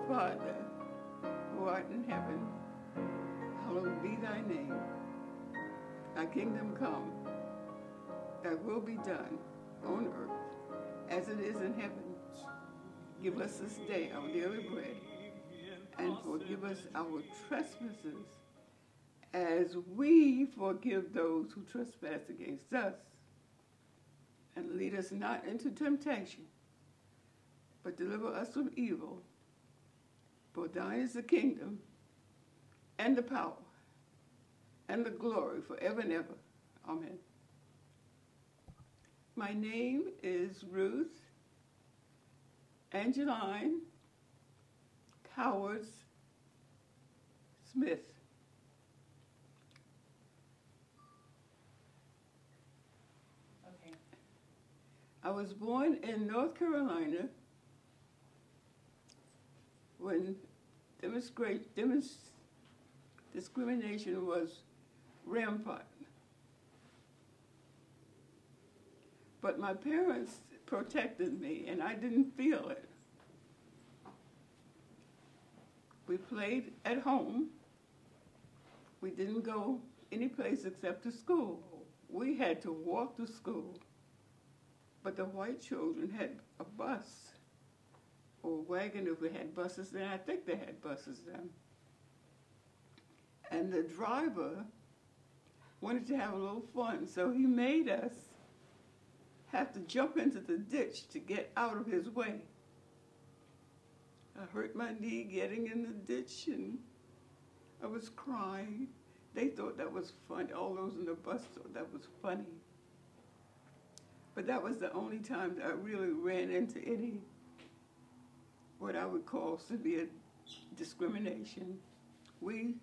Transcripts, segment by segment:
Father, who art in heaven, hallowed be thy name. Thy kingdom come, thy will be done on earth as it is in heaven. Give us this day our daily bread, and forgive us our trespasses as we forgive those who trespass against us. And lead us not into temptation, but deliver us from evil. For thine is the kingdom, and the power, and the glory forever and ever. Amen. My name is Ruth Angeline Cowards Smith. Okay. I was born in North Carolina when discrimination was rampant. But my parents protected me, and I didn't feel it. We played at home. We didn't go any place except to school. We had to walk to school. But the white children had a bus or wagon. If we had buses then. I think they had buses then. And the driver wanted to have a little fun, so he made us have to jump into the ditch to get out of his way. I hurt my knee getting in the ditch, and I was crying. They thought that was fun. All those in the bus thought that was funny. But that was the only time that I really ran into any, what I would call severe discrimination. We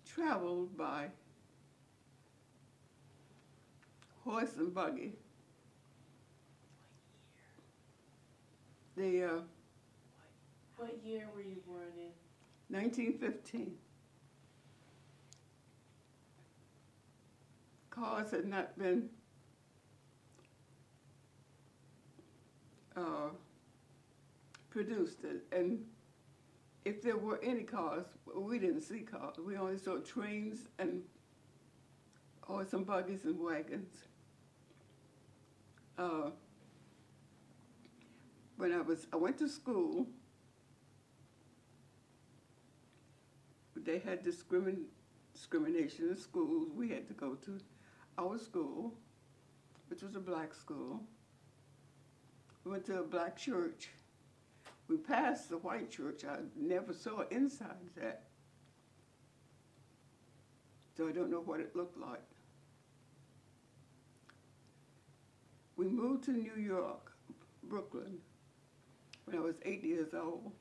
traveled by horse and buggy. What year were you born in? 1915. Cars had not been produced, and if there were any cars, we didn't see cars. We only saw trains and horse and buggies and wagons. When I went to school, they had discrimination in schools. We had to go to our school, which was a black school. We went to a black church. We passed the white church. I never saw inside that, so I don't know what it looked like. We moved to New York, Brooklyn, when I was 8 years old.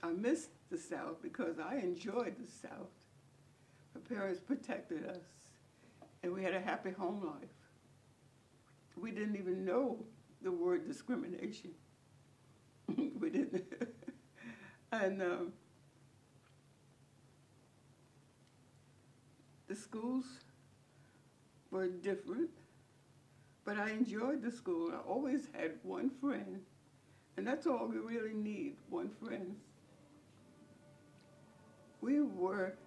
I missed the South because I enjoyed the South. My parents protected us, and we had a happy home life. We didn't even know the word discrimination. We didn't. And the schools were different, but I enjoyed the school. I always had one friend, and that's all we really need, one friend. We were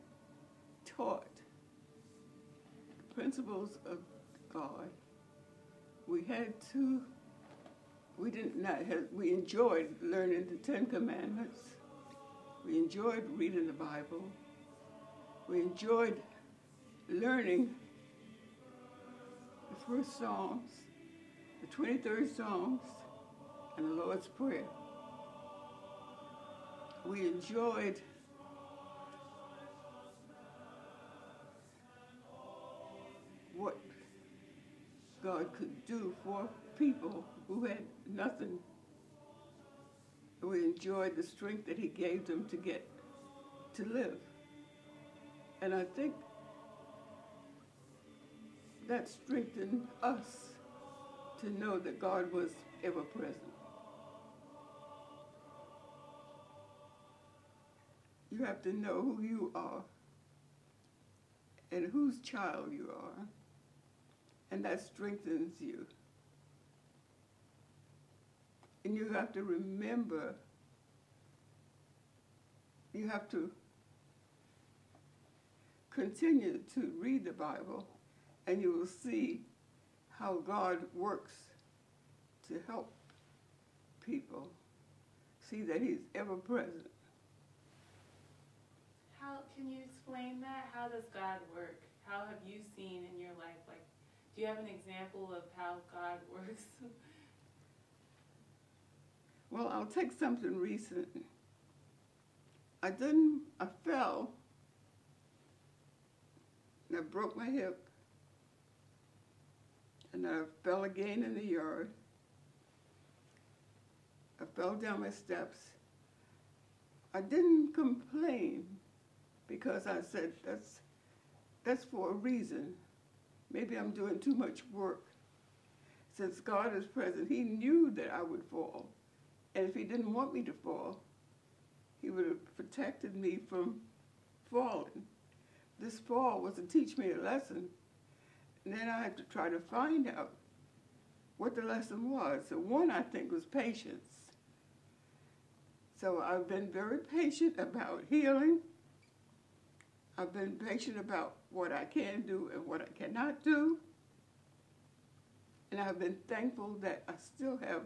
taught the principles of God. We enjoyed learning the Ten Commandments. We enjoyed reading the Bible. We enjoyed learning the first Psalms, the 23rd Psalms, and the Lord's Prayer. We enjoyed what God could do for people who had nothing. We enjoyed the strength that he gave them to get to live. And I think that strengthened us to know that God was ever present. You have to know who you are and whose child you are, and that strengthens you. And you have to remember, you have to continue to read the Bible, and you will see how God works to help people. See that he's ever present. How can you explain that? How does God work? How have you seen in your life? Like, do you have an example of how God works? Well, I'll take something recent. I fell, and I broke my hip, and I fell again in the yard. I fell down my steps. I didn't complain because I said, that's for a reason. Maybe I'm doing too much work. Since God is present, he knew that I would fall. And if he didn't want me to fall, he would have protected me from falling. This fall was to teach me a lesson. And then I had to try to find out what the lesson was. So one, I think, was patience. So I've been very patient about healing. I've been patient about what I can do and what I cannot do. And I've been thankful that I still have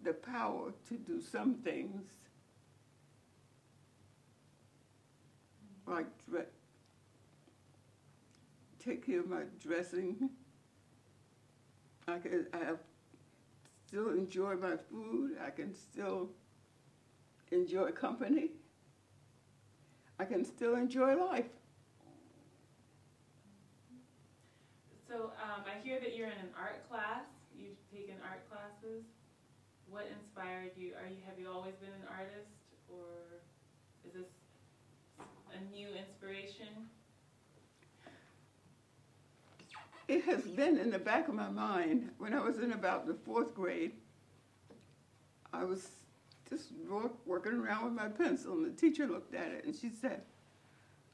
the power to do some things, like take care of my dressing. I still enjoy my food. I can still enjoy company. I can still enjoy life. So I hear that you're in an art class. You've taken art classes. What inspired you? Have you always been an artist, or is this a new inspiration? It has been in the back of my mind. When I was in about the 4th grade, I was just working around with my pencil, and the teacher looked at it, and she said,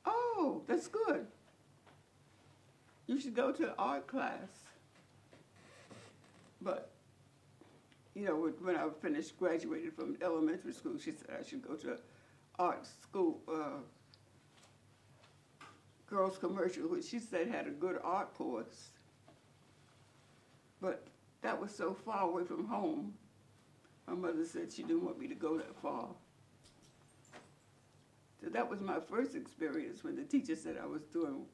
"Oh, that's good. You should go to art class." But, you know, when I finished, graduated from elementary school, she said I should go to art school, girls commercial, which she said had a good art course. But that was so far away from home. My mother said she didn't want me to go that far. So that was my first experience when the teacher said I was doing,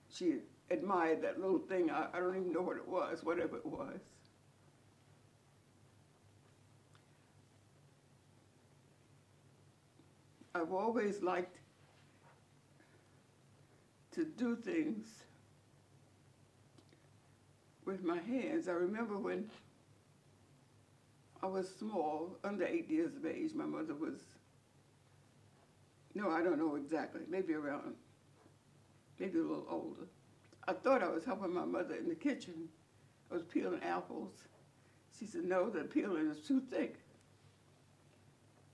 she admired that little thing. I don't even know what it was, whatever it was. I've always liked to do things with my hands. I remember when I was small, under 8 years of age, my mother was, no, I don't know exactly, maybe a little older. I thought I was helping my mother in the kitchen. I was peeling apples. She said, "No, the peeling is too thick."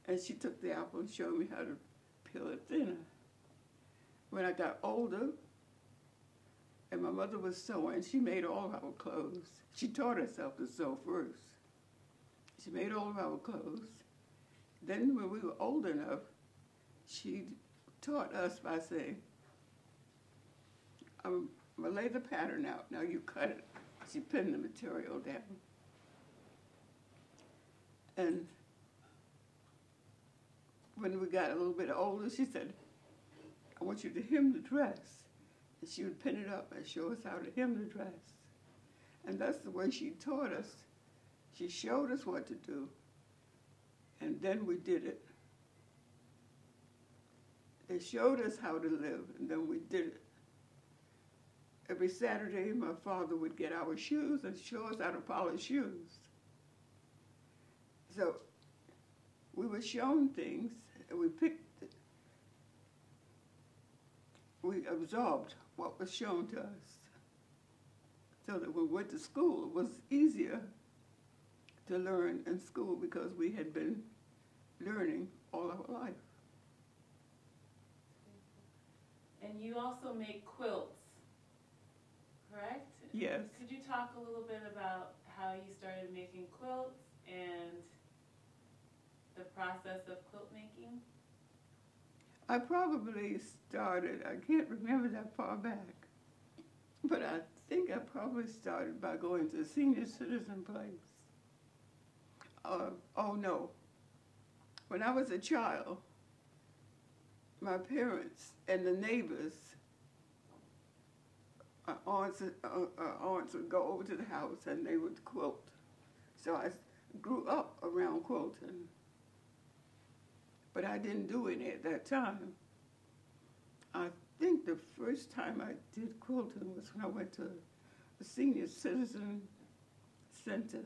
And she took the apple and showed me how to peel it thinner. When I got older, and my mother was sewing, she made all of our clothes. She taught herself to sew first. She made all of our clothes. Then when we were old enough, she taught us by saying, "I'm going to lay the pattern out. Now you cut it." She pinned the material down. And when we got a little bit older, she said, "I want you to hem the dress." And she would pin it up and show us how to hem the dress. And that's the way she taught us. She showed us what to do, and then we did it. They showed us how to live, and then we did it. Every Saturday, my father would get our shoes and show us how to polish shoes. So we were shown things, and we picked it. We absorbed what was shown to us, so that when we went to school, it was easier to learn in school because we had been learning all our life. And you also make quilts, correct? Yes. Could you talk a little bit about how you started making quilts and process of quilt making? I probably started, I can't remember that far back, but I think I probably started by going to a senior citizen place. Oh no, when I was a child, my parents and the neighbors, our aunts would go over to the house and they would quilt. So I grew up around quilting, but I didn't do any at that time. I think the first time I did quilting was when I went to the senior citizen center.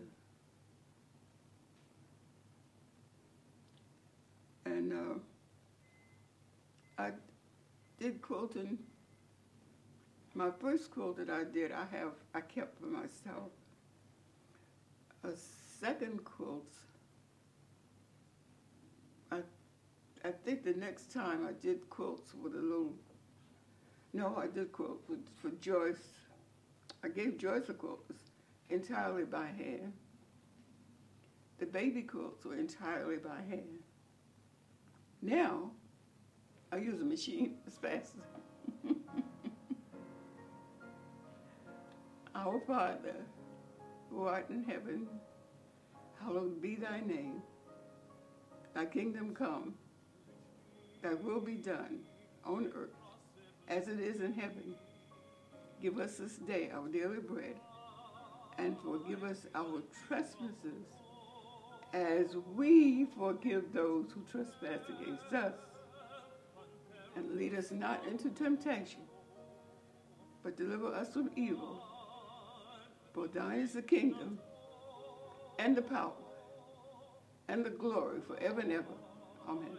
And I did quilting. My first quilt that I did, I kept for myself. A second quilt, I think the next time I did quilts with a little, no, I did quilt for Joyce. I gave Joyce a quilt entirely by hand. The baby quilts were entirely by hand. Now, I use a machine as fast as Our Father, who art in heaven, hallowed be thy name. Thy kingdom come, thy will be done on earth as it is in heaven. Give us this day our daily bread, and forgive us our trespasses as we forgive those who trespass against us. And lead us not into temptation, but deliver us from evil. For thine is the kingdom, and the power, and the glory forever and ever. Amen.